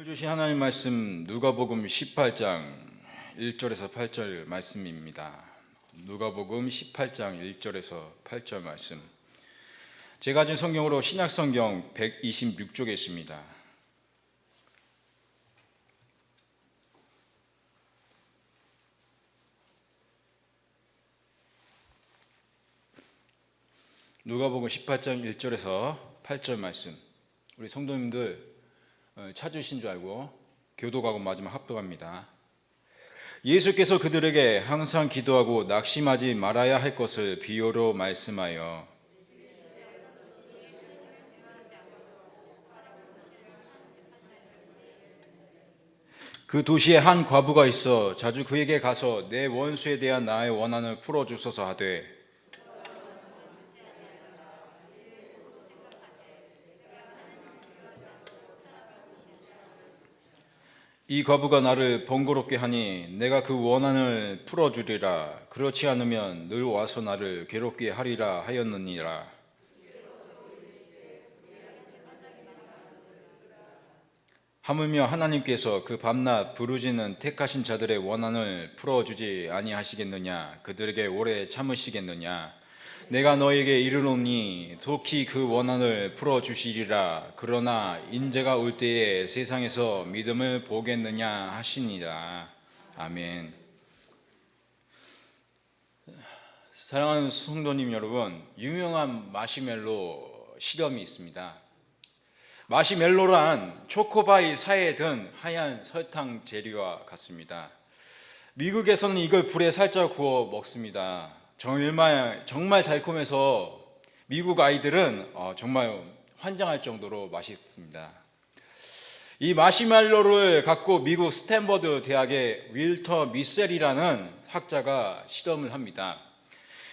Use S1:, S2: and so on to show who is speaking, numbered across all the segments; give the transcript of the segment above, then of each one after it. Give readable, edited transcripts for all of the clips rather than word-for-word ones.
S1: 주신 하나님 말씀 누가복음 18장 1절에서 8절 말씀입니다. 누가복음 18장 1절에서 8절 말씀. 제가 가진 성경으로 신약성경 126쪽에 있습니다. 누가복음 18장 1절에서 8절 말씀. 우리 성도님들 찾으신 줄 알고 교독하고 마지막 합독합니다. 예수께서 그들에게 항상 기도하고 낙심하지 말아야 할 것을 비유로 말씀하여 그 도시에 한 과부가 있어 자주 그에게 가서 내 원수에 대한 나의 원한을 풀어주소서 하되 이 과부가 나를 번거롭게 하니 내가 그 원한을 풀어주리라. 그렇지 않으면 늘 와서 나를 괴롭게 하리라 하였느니라. 하물며 하나님께서 그 밤낮 부르짖는 택하신 자들의 원한을 풀어주지 아니하시겠느냐? 그들에게 오래 참으시겠느냐? 내가 너에게 이르노니 속히 그 원한을 풀어주시리라. 그러나 인재가 올 때에 세상에서 믿음을 보겠느냐 하시니라. 아멘. 사랑하는 성도님 여러분, 유명한 마시멜로 실험이 있습니다. 마시멜로란 초코바이 사이에 든 하얀 설탕 젤리와 같습니다. 미국에서는 이걸 불에 살짝 구워 먹습니다. 정말 달콤해서 미국 아이들은 정말 환장할 정도로 맛있습니다. 이 마시멜로를 갖고 미국 스탠퍼드 대학의 윌터 미셀이라는 학자가 실험을 합니다.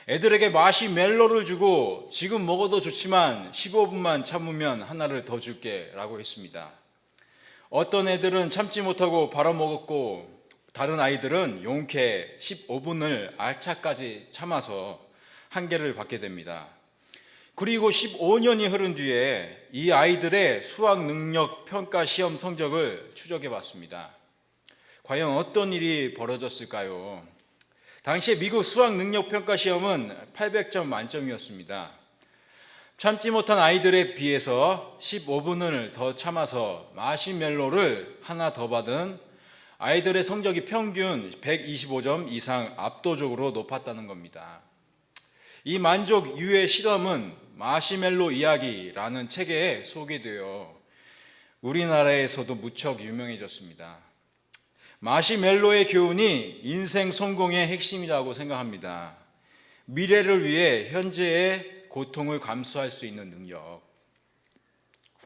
S1: 애들에게 마시멜로를 주고 지금 먹어도 좋지만 15분만 참으면 하나를 더 줄게 라고 했습니다. 어떤 애들은 참지 못하고 바로 먹었고 다른 아이들은 용케 15분을 알차까지 참아서 한 개를 받게 됩니다. 그리고 15년이 흐른 뒤에 이 아이들의 수학 능력 평가 시험 성적을 추적해 봤습니다. 과연 어떤 일이 벌어졌을까요? 당시에 미국 수학 능력 평가 시험은 800점 만점이었습니다. 참지 못한 아이들에 비해서 15분을 더 참아서 마시멜로를 하나 더 받은 아이들의 성적이 평균 125점 이상 압도적으로 높았다는 겁니다. 이 만족 유해 실험은 마시멜로 이야기라는 책에 소개되어 우리나라에서도 무척 유명해졌습니다. 마시멜로의 교훈이 인생 성공의 핵심이라고 생각합니다. 미래를 위해 현재의 고통을 감수할 수 있는 능력.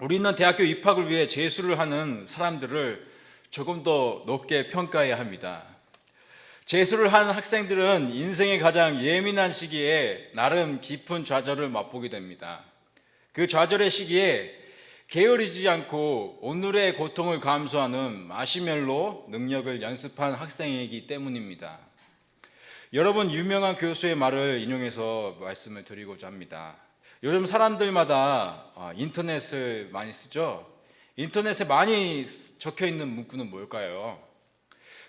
S1: 우리는 대학교 입학을 위해 재수를 하는 사람들을 조금 더 높게 평가해야 합니다. 재수를 한 학생들은 인생의 가장 예민한 시기에 나름 깊은 좌절을 맛보게 됩니다. 그 좌절의 시기에 게으르지 않고 오늘의 고통을 감수하는 마시멜로 능력을 연습한 학생이기 때문입니다. 여러분, 유명한 교수의 말을 인용해서 말씀을 드리고자 합니다. 요즘 사람들마다 인터넷을 많이 쓰죠. 인터넷에 많이 적혀있는 문구는 뭘까요?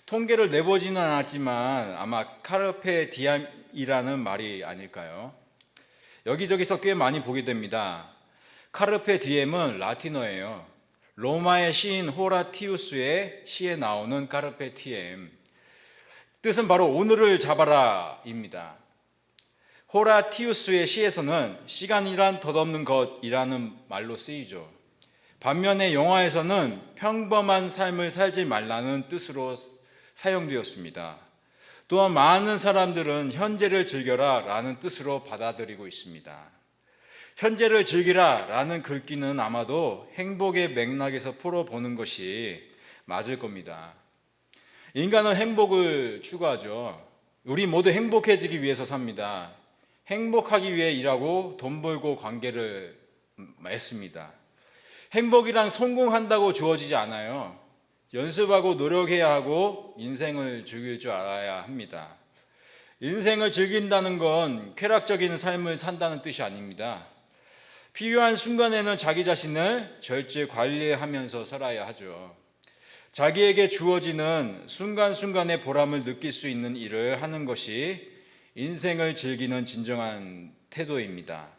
S1: 통계를 내보지는 않았지만 아마 카르페 디엠이라는 말이 아닐까요? 여기저기서 꽤 많이 보게 됩니다. 카르페 디엠은 라틴어예요. 로마의 시인 호라티우스의 시에 나오는 카르페 디엠. 뜻은 바로 오늘을 잡아라 입니다. 호라티우스의 시에서는 시간이란 덧없는 것이라는 말로 쓰이죠. 반면에 영화에서는 평범한 삶을 살지 말라는 뜻으로 사용되었습니다. 또한 많은 사람들은 현재를 즐겨라 라는 뜻으로 받아들이고 있습니다. 현재를 즐기라 라는 글귀는 아마도 행복의 맥락에서 풀어보는 것이 맞을 겁니다. 인간은 행복을 추구하죠. 우리 모두 행복해지기 위해서 삽니다. 행복하기 위해 일하고 돈 벌고 관계를 맺습니다. 행복이란 성공한다고 주어지지 않아요. 연습하고 노력해야 하고 인생을 즐길 줄 알아야 합니다. 인생을 즐긴다는 건 쾌락적인 삶을 산다는 뜻이 아닙니다. 필요한 순간에는 자기 자신을 절제 관리하면서 살아야 하죠. 자기에게 주어지는 순간순간의 보람을 느낄 수 있는 일을 하는 것이 인생을 즐기는 진정한 태도입니다.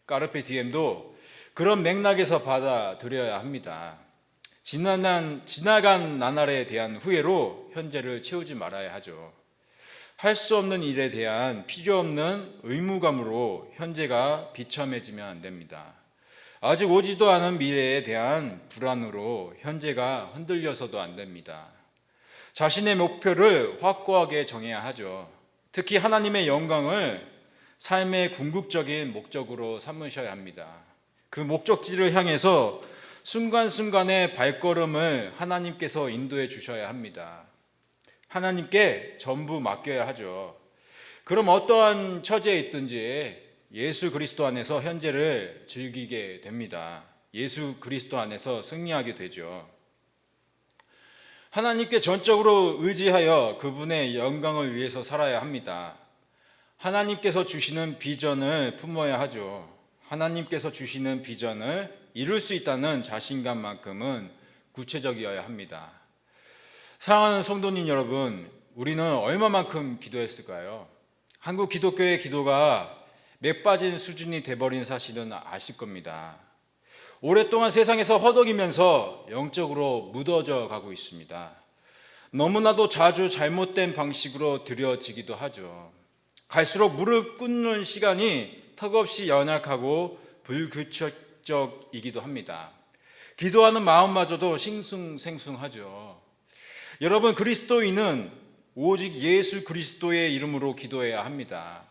S1: 까르페 디엠도 그런 맥락에서 받아들여야 합니다. 지나간 나날에 대한 후회로 현재를 채우지 말아야 하죠. 할 수 없는 일에 대한 필요 없는 의무감으로 현재가 비참해지면 안 됩니다. 아직 오지도 않은 미래에 대한 불안으로 현재가 흔들려서도 안 됩니다. 자신의 목표를 확고하게 정해야 하죠. 특히 하나님의 영광을 삶의 궁극적인 목적으로 삼으셔야 합니다. 그 목적지를 향해서 순간순간의 발걸음을 하나님께서 인도해 주셔야 합니다. 하나님께 전부 맡겨야 하죠. 그럼 어떠한 처지에 있든지 예수 그리스도 안에서 현재를 즐기게 됩니다. 예수 그리스도 안에서 승리하게 되죠. 하나님께 전적으로 의지하여 그분의 영광을 위해서 살아야 합니다. 하나님께서 주시는 비전을 품어야 하죠. 하나님께서 주시는 비전을 이룰 수 있다는 자신감만큼은 구체적이어야 합니다. 사랑하는 성도님 여러분, 우리는 얼마만큼 기도했을까요? 한국 기독교의 기도가 맥 빠진 수준이 돼버린 사실은 아실 겁니다. 오랫동안 세상에서 허덕이면서 영적으로 묻어져 가고 있습니다. 너무나도 자주 잘못된 방식으로 드려지기도 하죠. 갈수록 무릎 꿇는 시간이 턱없이 연약하고 불규칙적이기도 합니다. 기도하는 마음마저도 싱숭생숭하죠. 여러분, 그리스도인은 오직 예수 그리스도의 이름으로 기도해야 합니다.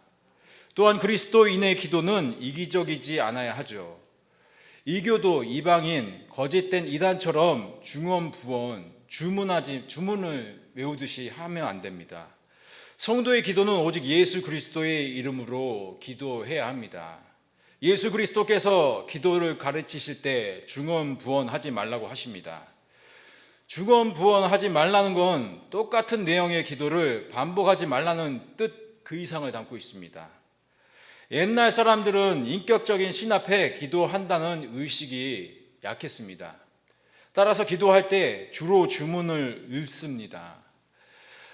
S1: 또한 그리스도인의 기도는 이기적이지 않아야 하죠. 이교도, 이방인, 거짓된 이단처럼 중언부언, 주문을 외우듯이 하면 안 됩니다. 성도의 기도는 오직 예수 그리스도의 이름으로 기도해야 합니다. 예수 그리스도께서 기도를 가르치실 때 중언부언하지 말라고 하십니다. 중언부언하지 말라는 건 똑같은 내용의 기도를 반복하지 말라는 뜻 그 이상을 담고 있습니다. 옛날 사람들은 인격적인 신 앞에 기도한다는 의식이 약했습니다. 따라서 기도할 때 주로 주문을 읊습니다.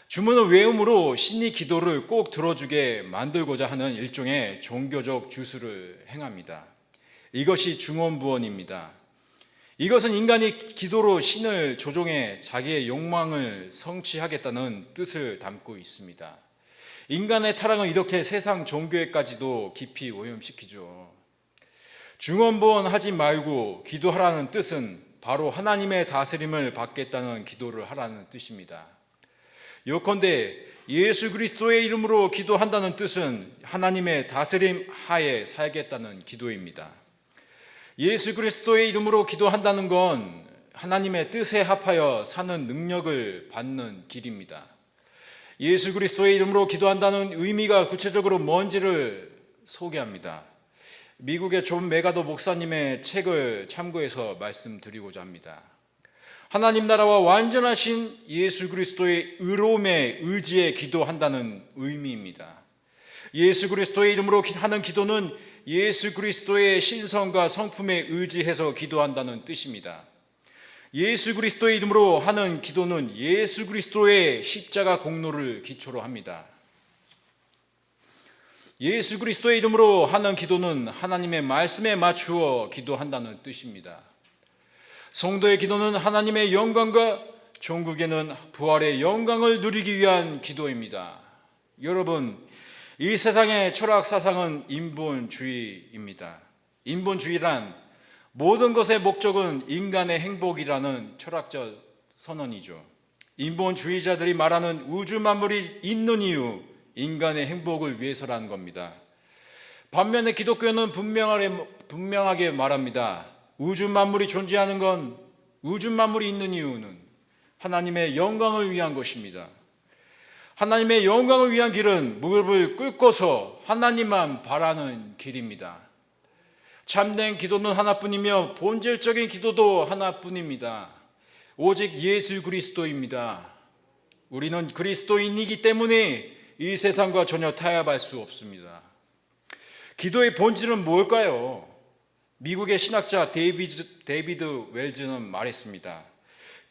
S1: 주문을 외움으로 신이 기도를 꼭 들어주게 만들고자 하는 일종의 종교적 주술을 행합니다. 이것이 중언부언입니다. 이것은 인간이 기도로 신을 조종해 자기의 욕망을 성취하겠다는 뜻을 담고 있습니다. 인간의 타락은 이렇게 세상 종교에까지도 깊이 오염시키죠. 중언부언하지 말고 기도하라는 뜻은 바로 하나님의 다스림을 받겠다는 기도를 하라는 뜻입니다. 요컨대 예수 그리스도의 이름으로 기도한다는 뜻은 하나님의 다스림 하에 살겠다는 기도입니다. 예수 그리스도의 이름으로 기도한다는 건 하나님의 뜻에 합하여 사는 능력을 받는 길입니다. 예수 그리스도의 이름으로 기도한다는 의미가 구체적으로 뭔지를 소개합니다. 미국의 존 메가더 목사님의 책을 참고해서 말씀드리고자 합니다. 하나님 나라와 완전하신 예수 그리스도의 의로움에 의지해 기도한다는 의미입니다. 예수 그리스도의 이름으로 하는 기도는 예수 그리스도의 신성과 성품에 의지해서 기도한다는 뜻입니다. 예수 그리스도의 이름으로 하는 기도는 예수 그리스도의 십자가 공로를 기초로 합니다. 예수 그리스도의 이름으로 하는 기도는 하나님의 말씀에 맞추어 기도한다는 뜻입니다. 성도의 기도는 하나님의 영광과 종국에는 부활의 영광을 누리기 위한 기도입니다. 여러분, 이 세상의 철학 사상은 인본주의입니다. 인본주의란 모든 것의 목적은 인간의 행복이라는 철학적 선언이죠. 인본주의자들이 말하는 우주 만물이 있는 이유, 인간의 행복을 위해서라는 겁니다. 반면에 기독교는 분명하게 말합니다. 우주 만물이 존재하는 건, 우주 만물이 있는 이유는 하나님의 영광을 위한 것입니다. 하나님의 영광을 위한 길은 무릎을 꿇고서 하나님만 바라는 길입니다. 참된 기도는 하나뿐이며 본질적인 기도도 하나뿐입니다. 오직 예수 그리스도입니다. 우리는 그리스도인이기 때문에 이 세상과 전혀 타협할 수 없습니다. 기도의 본질은 뭘까요? 미국의 신학자 데이비드 웰즈는 말했습니다.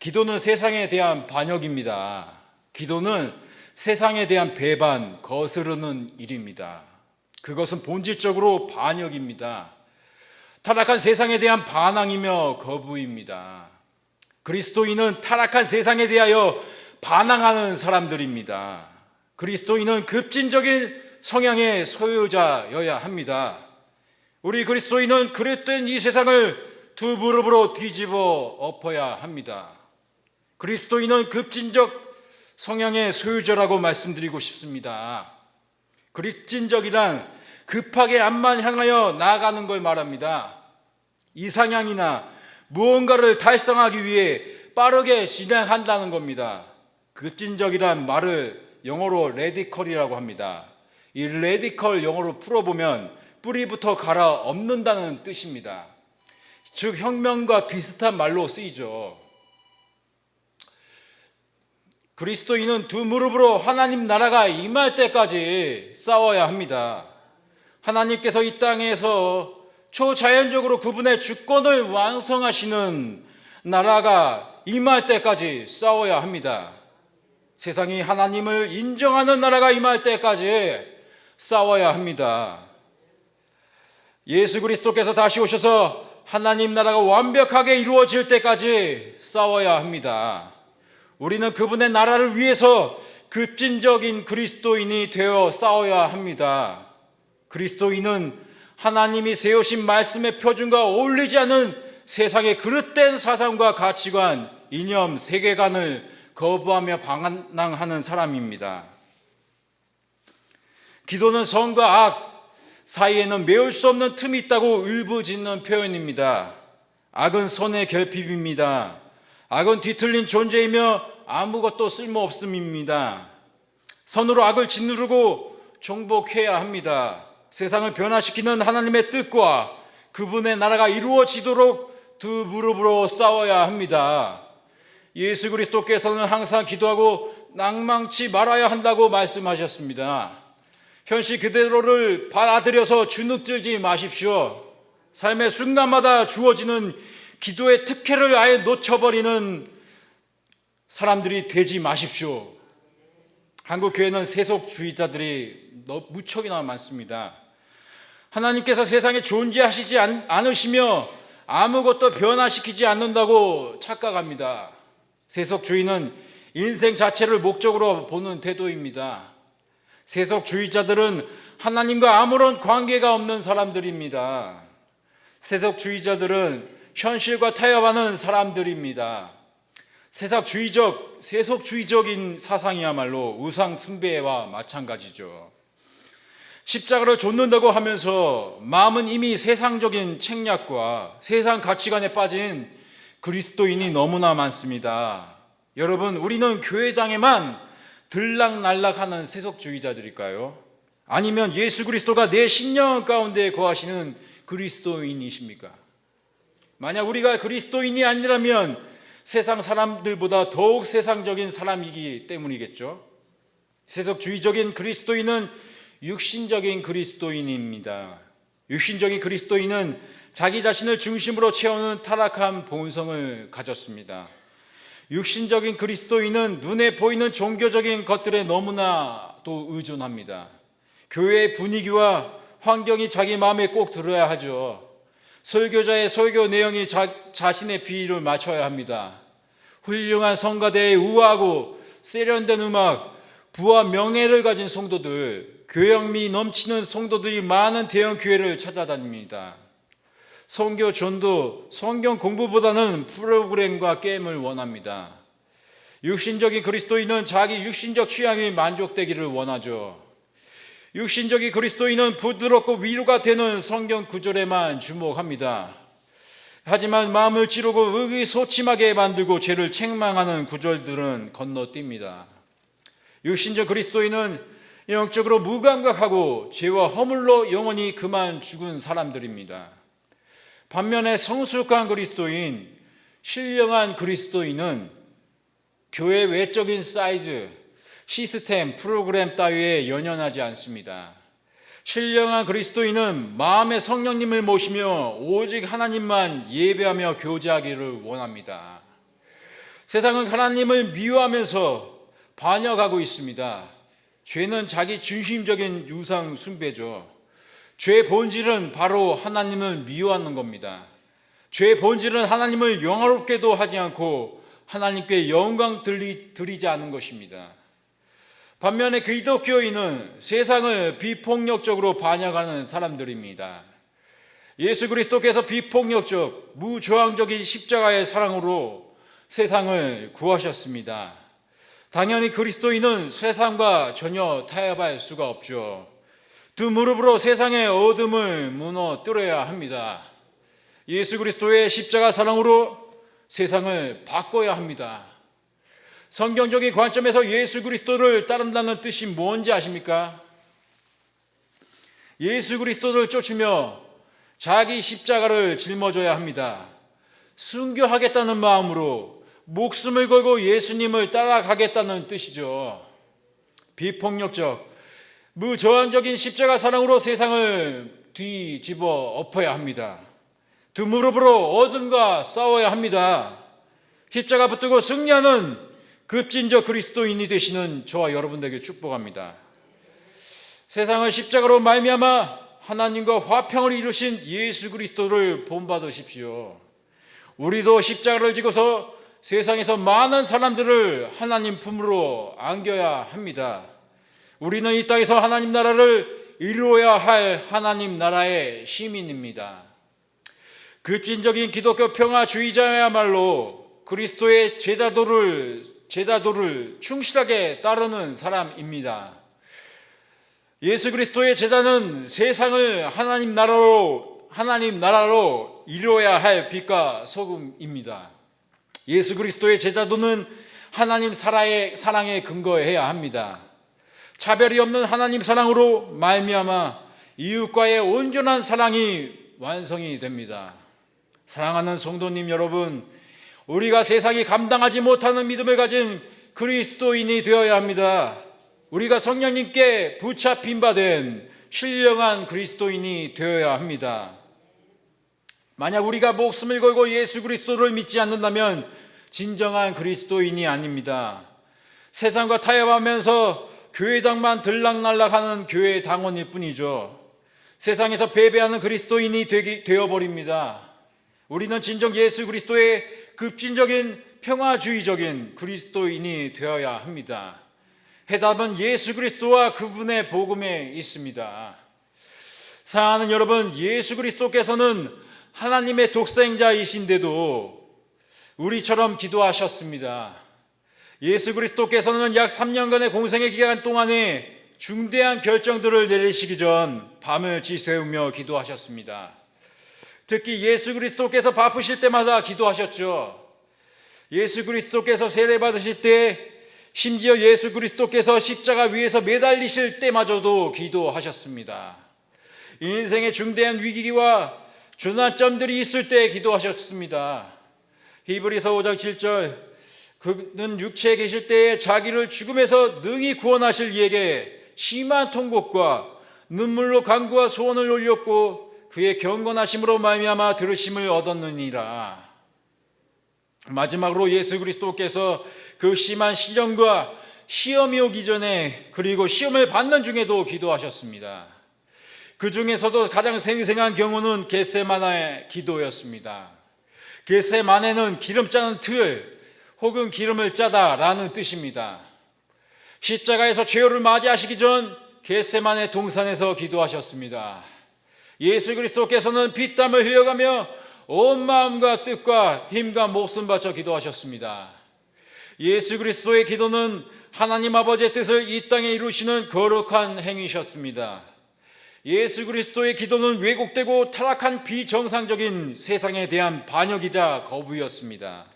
S1: 기도는 세상에 대한 반역입니다. 기도는 세상에 대한 배반, 거스르는 일입니다. 그것은 본질적으로 반역입니다. 타락한 세상에 대한 반항이며 거부입니다. 그리스도인은 타락한 세상에 대하여 반항하는 사람들입니다. 그리스도인은 급진적인 성향의 소유자여야 합니다. 우리 그리스도인은 그릇된 이 세상을 두 무릎으로 뒤집어 엎어야 합니다. 그리스도인은 급진적 성향의 소유자라고 말씀드리고 싶습니다. 급진적이란 급하게 앞만 향하여 나아가는 걸 말합니다. 이상향이나 무언가를 달성하기 위해 빠르게 진행한다는 겁니다. 급진적이란 말을 영어로 레디컬이라고 합니다. 이 레디컬 영어로 풀어보면 뿌리부터 갈아 엎는다는 뜻입니다. 즉 혁명과 비슷한 말로 쓰이죠. 그리스도인은 두 무릎으로 하나님 나라가 임할 때까지 싸워야 합니다. 하나님께서 이 땅에서 초자연적으로 그분의 주권을 완성하시는 나라가 임할 때까지 싸워야 합니다. 세상이 하나님을 인정하는 나라가 임할 때까지 싸워야 합니다. 예수 그리스도께서 다시 오셔서 하나님 나라가 완벽하게 이루어질 때까지 싸워야 합니다. 우리는 그분의 나라를 위해서 급진적인 그리스도인이 되어 싸워야 합니다. 그리스도인은 하나님이 세우신 말씀의 표준과 어울리지 않는 세상의 그릇된 사상과 가치관, 이념, 세계관을 거부하며 반항하는 사람입니다. 기도는 선과 악 사이에는 메울 수 없는 틈이 있다고 울부짖는 표현입니다. 악은 선의 결핍입니다. 악은 뒤틀린 존재이며 아무것도 쓸모없음입니다. 선으로 악을 짓누르고 정복해야 합니다. 세상을 변화시키는 하나님의 뜻과 그분의 나라가 이루어지도록 두 무릎으로 싸워야 합니다. 예수 그리스도께서는 항상 기도하고 낭망치 말아야 한다고 말씀하셨습니다. 현실 그대로를 받아들여서 주눅들지 마십시오. 삶의 순간마다 주어지는 기도의 특혜를 아예 놓쳐버리는 사람들이 되지 마십시오. 한국 교회는 세속주의자들이 무척이나 많습니다. 하나님께서 세상에 존재하시지 않으시며 아무것도 변화시키지 않는다고 착각합니다. 세속주의는 인생 자체를 목적으로 보는 태도입니다. 세속주의자들은 하나님과 아무런 관계가 없는 사람들입니다. 세속주의자들은 현실과 타협하는 사람들입니다. 세속주의적인 사상이야말로 우상 숭배와 마찬가지죠. 십자가를 좇는다고 하면서 마음은 이미 세상적인 책략과 세상 가치관에 빠진 그리스도인이 너무나 많습니다. 여러분, 우리는 교회당에만 들락날락하는 세속주의자들일까요? 아니면 예수 그리스도가 내 심령 가운데 거하시는 그리스도인이십니까? 만약 우리가 그리스도인이 아니라면 세상 사람들보다 더욱 세상적인 사람이기 때문이겠죠. 세속주의적인 그리스도인은 육신적인 그리스도인입니다. 육신적인 그리스도인은 자기 자신을 중심으로 채우는 타락한 본성을 가졌습니다. 육신적인 그리스도인은 눈에 보이는 종교적인 것들에 너무나도 의존합니다. 교회의 분위기와 환경이 자기 마음에 꼭 들어야 하죠. 설교자의 설교 내용이 자신의 비위를 맞춰야 합니다. 훌륭한 성가대에 우아하고 세련된 음악, 부와 명예를 가진 성도들, 교양미 넘치는 성도들이 많은 대형 교회를 찾아다닙니다. 선교 전도, 성경 공부보다는 프로그램과 게임을 원합니다. 육신적인 그리스도인은 자기 육신적 취향이 만족되기를 원하죠. 육신적인 그리스도인은 부드럽고 위로가 되는 성경 구절에만 주목합니다. 하지만 마음을 찌르고 의기소침하게 만들고 죄를 책망하는 구절들은 건너뜁니다. 육신적 그리스도인은 영적으로 무감각하고 죄와 허물로 영원히 그만 죽은 사람들입니다. 반면에 성숙한 그리스도인, 신령한 그리스도인은 교회 외적인 사이즈, 시스템, 프로그램 따위에 연연하지 않습니다. 신령한 그리스도인은 마음의 성령님을 모시며 오직 하나님만 예배하며 교제하기를 원합니다. 세상은 하나님을 미워하면서 반역하고 있습니다. 죄는 자기 중심적인 유상 숭배죠. 죄의 본질은 바로 하나님을 미워하는 겁니다. 죄의 본질은 하나님을 영화롭게도 하지 않고 하나님께 영광 드리지 않은 것입니다. 반면에 기독교인은 세상을 비폭력적으로 반역하는 사람들입니다. 예수 그리스도께서 비폭력적, 무조항적인 십자가의 사랑으로 세상을 구하셨습니다. 당연히 그리스도인은 세상과 전혀 타협할 수가 없죠. 두 무릎으로 세상의 어둠을 무너뜨려야 합니다. 예수 그리스도의 십자가 사랑으로 세상을 바꿔야 합니다. 성경적인 관점에서 예수 그리스도를 따른다는 뜻이 뭔지 아십니까? 예수 그리스도를 쫓으며 자기 십자가를 짊어져야 합니다. 순교하겠다는 마음으로 목숨을 걸고 예수님을 따라가겠다는 뜻이죠. 비폭력적, 무저항적인 십자가 사랑으로 세상을 뒤집어 엎어야 합니다. 두 무릎으로 어둠과 싸워야 합니다. 십자가 붙들고 승리하는 급진적 그리스도인이 되시는 저와 여러분들에게 축복합니다. 세상을 십자가로 말미암아 하나님과 화평을 이루신 예수 그리스도를 본받으십시오. 우리도 십자가를 지고서 세상에서 많은 사람들을 하나님 품으로 안겨야 합니다. 우리는 이 땅에서 하나님 나라를 이루어야 할 하나님 나라의 시민입니다. 급진적인 기독교 평화주의자야말로 그리스도의 제자도를 충실하게 따르는 사람입니다. 예수 그리스도의 제자는 세상을 하나님 나라로 이루어야 할 빛과 소금입니다. 예수 그리스도의 제자도는 하나님 사랑에 근거해야 합니다. 차별이 없는 하나님 사랑으로 말미암아 이웃과의 온전한 사랑이 완성이 됩니다. 사랑하는 성도님 여러분, 우리가 세상이 감당하지 못하는 믿음을 가진 그리스도인이 되어야 합니다. 우리가 성령님께 붙잡힌 바 된 신령한 그리스도인이 되어야 합니다. 만약 우리가 목숨을 걸고 예수 그리스도를 믿지 않는다면 진정한 그리스도인이 아닙니다. 세상과 타협하면서 교회당만 들락날락하는 교회 당원일 뿐이죠. 세상에서 패배하는 그리스도인이 되어버립니다. 우리는 진정 예수 그리스도의 급진적인 평화주의적인 그리스도인이 되어야 합니다. 해답은 예수 그리스도와 그분의 복음에 있습니다. 사랑하는 여러분, 예수 그리스도께서는 하나님의 독생자이신데도 우리처럼 기도하셨습니다. 예수 그리스도께서는 약 3년간의 공생의 기간 동안에 중대한 결정들을 내리시기 전 밤을 지새우며 기도하셨습니다. 특히 예수 그리스도께서 바쁘실 때마다 기도하셨죠. 예수 그리스도께서 세례 받으실 때, 심지어 예수 그리스도께서 십자가 위에서 매달리실 때마저도 기도하셨습니다. 인생의 중대한 위기와 전환점들이 있을 때 기도하셨습니다. 히브리서 5장 7절, 그는 육체에 계실 때에 자기를 죽음에서 능히 구원하실 이에게 심한 통곡과 눈물로 간구와 소원을 올렸고 그의 경건하심으로 말미암아 들으심을 얻었느니라. 마지막으로 예수 그리스도께서 그 심한 시련과 시험이 오기 전에, 그리고 시험을 받는 중에도 기도하셨습니다. 그 중에서도 가장 생생한 경우는 겟세마네의 기도였습니다. 겟세마네는 기름 짜는 틀 혹은 기름을 짜다라는 뜻입니다. 십자가에서 죄를 맞이하시기 전 겟세마네 동산에서 기도하셨습니다. 예수 그리스도께서는 피땀을 흘려가며 온 마음과 뜻과 힘과 목숨 바쳐 기도하셨습니다. 예수 그리스도의 기도는 하나님 아버지의 뜻을 이 땅에 이루시는 거룩한 행위셨습니다. 예수 그리스도의 기도는 왜곡되고 타락한 비정상적인 세상에 대한 반역이자 거부였습니다.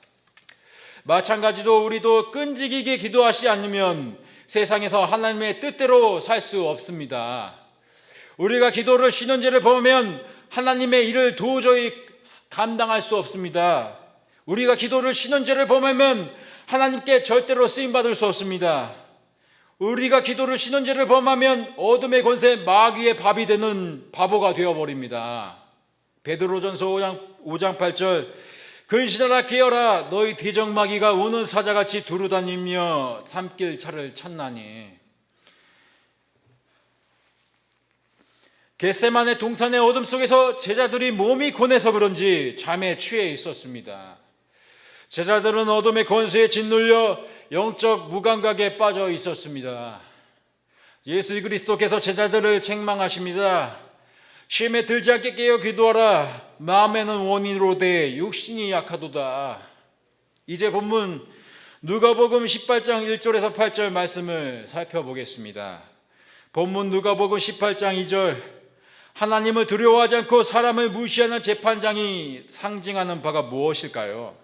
S1: 마찬가지로 우리도 끈질기게 기도하지 않으면 세상에서 하나님의 뜻대로 살 수 없습니다. 우리가 기도를 쉬는 죄를 범하면 하나님의 일을 도저히 감당할 수 없습니다. 우리가 기도를 쉬는 죄를 범하면 하나님께 절대로 쓰임받을 수 없습니다. 우리가 기도를 쉬는 죄를 범하면 어둠의 권세 마귀의 밥이 되는 바보가 되어버립니다. 베드로전서 5장 8절, 근신하라 깨어라, 너희 대적마귀가 우는 사자같이 두루다니며 삼킬 차를 찾나니. 겟세마네 동산의 어둠 속에서 제자들이 몸이 고뇌서 그런지 잠에 취해 있었습니다. 제자들은 어둠의 권세에 짓눌려 영적 무감각에 빠져 있었습니다. 예수 그리스도께서 제자들을 책망하십니다. 시험에 들지 않게 깨어 기도하라. 마음에는 원인으로되 육신이 약하도다. 이제 본문 누가복음 18장 1절에서 8절 말씀을 살펴보겠습니다. 본문 누가복음 18장 2절, 하나님을 두려워하지 않고 사람을 무시하는 재판장이 상징하는 바가 무엇일까요?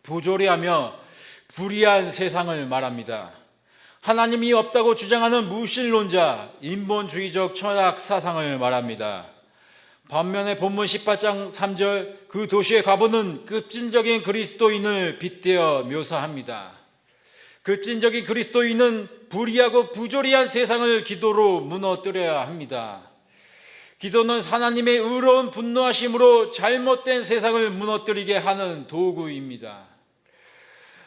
S1: 부조리하며 불의한 세상을 말합니다. 하나님이 없다고 주장하는 무신론자, 인본주의적 철학 사상을 말합니다. 반면에 본문 18장 3절, 그 도시에 가보는 급진적인 그리스도인을 빗대어 묘사합니다. 급진적인 그리스도인은 불의하고 부조리한 세상을 기도로 무너뜨려야 합니다. 기도는 하나님의 의로운 분노하심으로 잘못된 세상을 무너뜨리게 하는 도구입니다.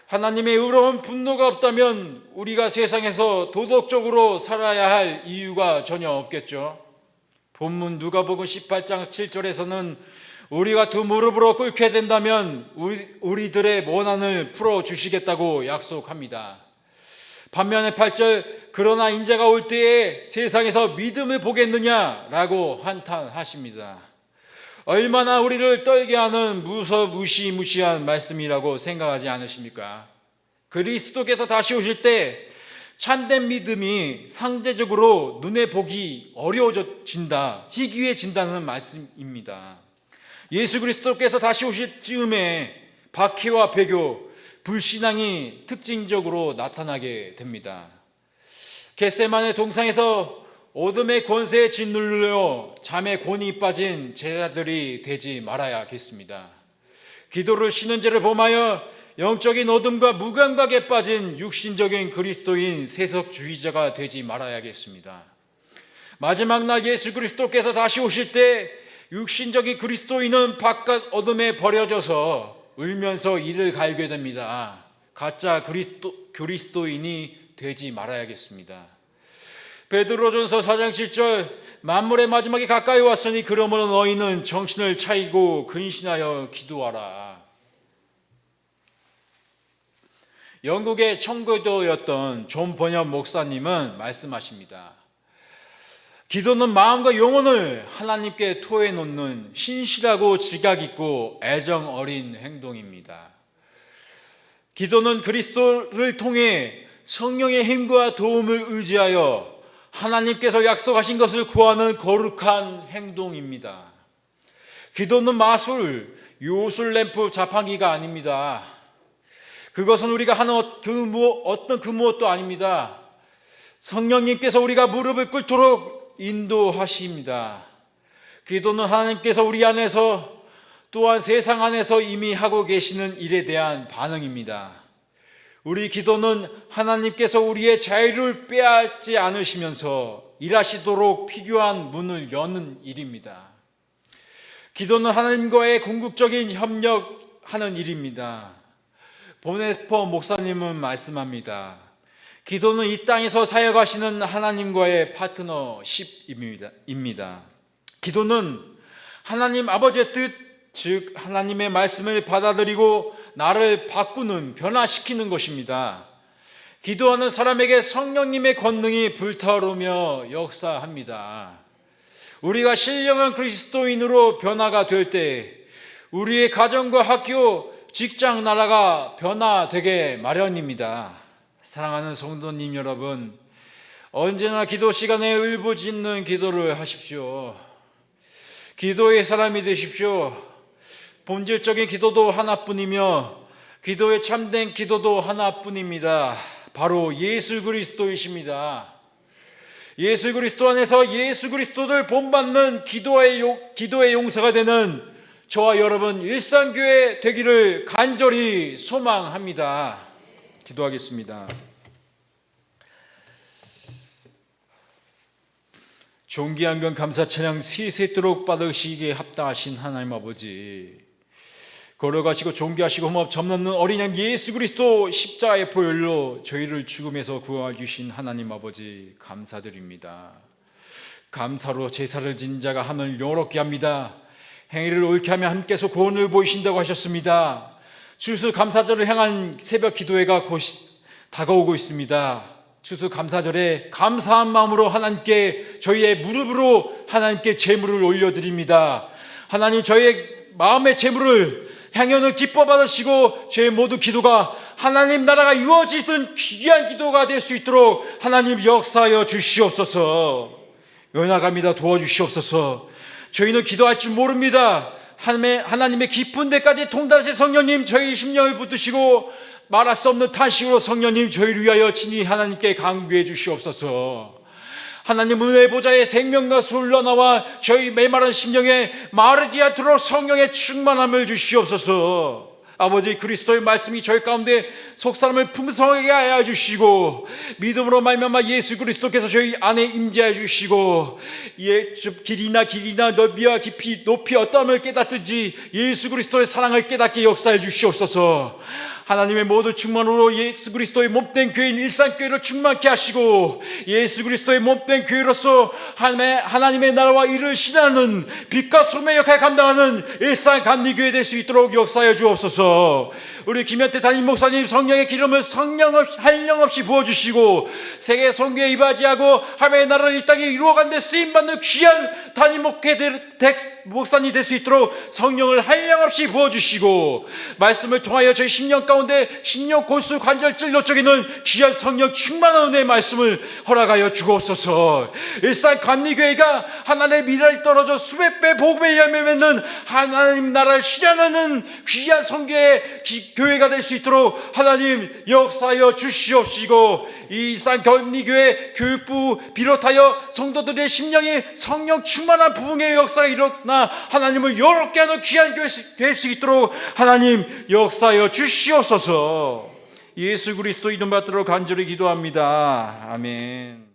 S1: 하나님의 의로운 분노가 없다면 우리가 세상에서 도덕적으로 살아야 할 이유가 전혀 없겠죠. 본문 누가복음 18장 7절에서는 우리가 두 무릎으로 꿇게 된다면 우리들의 원한을 풀어주시겠다고 약속합니다. 반면에 8절, 그러나 인자가 올 때에 세상에서 믿음을 보겠느냐라고 한탄하십니다. 얼마나 우리를 떨게 하는 무시무시한 말씀이라고 생각하지 않으십니까? 그리스도께서 다시 오실 때 참된 믿음이 상대적으로 눈에 보기 어려워진다, 희귀해진다는 말씀입니다. 예수 그리스도께서 다시 오실 즈음에 박해와 배교, 불신앙이 특징적으로 나타나게 됩니다. 겟세마네 동산에서 어둠의 권세에 짓눌려 잠에 곤히 빠진 제자들이 되지 말아야겠습니다. 기도를 쉬는 죄를 범하여 영적인 어둠과 무감각에 빠진 육신적인 그리스도인 세속주의자가 되지 말아야겠습니다. 마지막 날 예수 그리스도께서 다시 오실 때 육신적인 그리스도인은 바깥 어둠에 버려져서 울면서 이를 갈게 됩니다. 가짜 그리스도인이 되지 말아야겠습니다. 베드로전서 4장 7절, 만물의 마지막이 가까이 왔으니 그러므로 너희는 정신을 차리고 근신하여 기도하라. 영국의 청교도였던 존 번연 목사님은 말씀하십니다. 기도는 마음과 영혼을 하나님께 토해 놓는 신실하고 지각 있고 애정 어린 행동입니다. 기도는 그리스도를 통해 성령의 힘과 도움을 의지하여 하나님께서 약속하신 것을 구하는 거룩한 행동입니다. 기도는 마술, 요술램프 자판기가 아닙니다. 그것은 우리가 하는 어떤 그 무엇도 아닙니다. 성령님께서 우리가 무릎을 꿇도록 인도하십니다. 기도는 하나님께서 우리 안에서 또한 세상 안에서 이미 하고 계시는 일에 대한 반응입니다. 우리 기도는 하나님께서 우리의 자유를 빼앗지 않으시면서 일하시도록 필요한 문을 여는 일입니다. 기도는 하나님과의 궁극적인 협력하는 일입니다. 보네퍼 목사님은 말씀합니다. 기도는 이 땅에서 사역하시는 하나님과의 파트너십입니다. 기도는 하나님 아버지의 뜻, 즉 하나님의 말씀을 받아들이고 나를 바꾸는, 변화시키는 것입니다. 기도하는 사람에게 성령님의 권능이 불타오르며 역사합니다. 우리가 신령한 그리스도인으로 변화가 될 때 우리의 가정과 학교, 직장, 나라가 변화되게 마련입니다. 사랑하는 성도님 여러분, 언제나 기도 시간에 울부짖는 기도를 하십시오. 기도의 사람이 되십시오. 본질적인 기도도 하나뿐이며 기도의 참된 기도도 하나뿐입니다. 바로 예수 그리스도이십니다. 예수 그리스도 안에서 예수 그리스도를 본받는 기도의 용사가 되는 저와 여러분 일상교회 되기를 간절히 소망합니다. 기도하겠습니다. 존귀한 건 감사 찬양 세세토록 받으시기에 합당하신 하나님 아버지, 걸어가시고 존귀하시고 흠없 점넘는 어린 양 예수 그리스도 십자가의 보혈로 저희를 죽음에서 구원해주신 하나님 아버지 감사드립니다. 감사로 제사를 지닌 자가 하늘을 영화롭게 합니다. 행위를 옳게 하며 함께서 구원을 보이신다고 하셨습니다. 추수감사절을 향한 새벽 기도회가 곧 다가오고 있습니다. 추수감사절에 감사한 마음으로 하나님께 저희의 무릎으로 하나님께 제물을 올려드립니다. 하나님, 저희의 마음의 제물을 향연을 기뻐 받으시고 저희 모두 기도가 하나님 나라가 이루어지던 귀한 기도가 될 수 있도록 하나님 역사하여 주시옵소서. 연약합니다. 도와주시옵소서. 저희는 기도할 줄 모릅니다. 하나님의 깊은 데까지 통달하신 성령님, 저희 심령을 붙드시고 말할 수 없는 탄식으로 성령님 저희를 위하여 친히 하나님께 간구해 주시옵소서. 하나님 은혜 보좌에 생명과 술 흘러나와 저희 메마른 심령에 마르지 않도록 성령의 충만함을 주시옵소서. 아버지, 그리스도의 말씀이 저희 가운데 속사람을 풍성하게 하여 주시고 믿음으로 말미암아 예수 그리스도께서 저희 안에 임재하여 주시고 길이나 넓이와 깊이 높이 어떠함을 깨닫든지 예수 그리스도의 사랑을 깨닫게 역사해 주시옵소서. 하나님의 모두 충만으로 예수 그리스도의 몸된 교회인 일산교회를 충만케 하시고 예수 그리스도의 몸된 교회로서 하나님의 나라와 이를 신하는 빛과 소금의 역할을 감당하는 일산 감리교회 될 수 있도록 역사하여 주옵소서. 우리 김현태 담임 목사님 성령의 기름을 한량없이 부어주시고 세계 선교에 이바지하고 하나님의 나라를 이 땅에 이루어가는 데 쓰임받는 귀한 담임 목사님 될 수 있도록 성령을 한량없이 부어주시고 말씀을 통하여 저희 심령 가운데 심령 골수 관절 찔러 쪼개는 귀한 성령 충만한 은혜의 말씀을 허락하여 주옵소서. 일산 감리교회가 하나님의 미랄이 떨어져 수백 배 복음에 의하여 맺는 하나님 나라를 실현하는 귀한 성교의 교회가 될 수 있도록 하나님 역사하여 주시옵시고 이 일산 감리교회 교육부 비롯하여 성도들의 심령이 성령 충만한 부흥의 역사가 일어나 하나님을 영롭게 하는 귀한 교회 될 수 있도록 하나님 역사하여 주시옵소서. 예수 그리스도 이름 받들어 간절히 기도합니다. 아멘.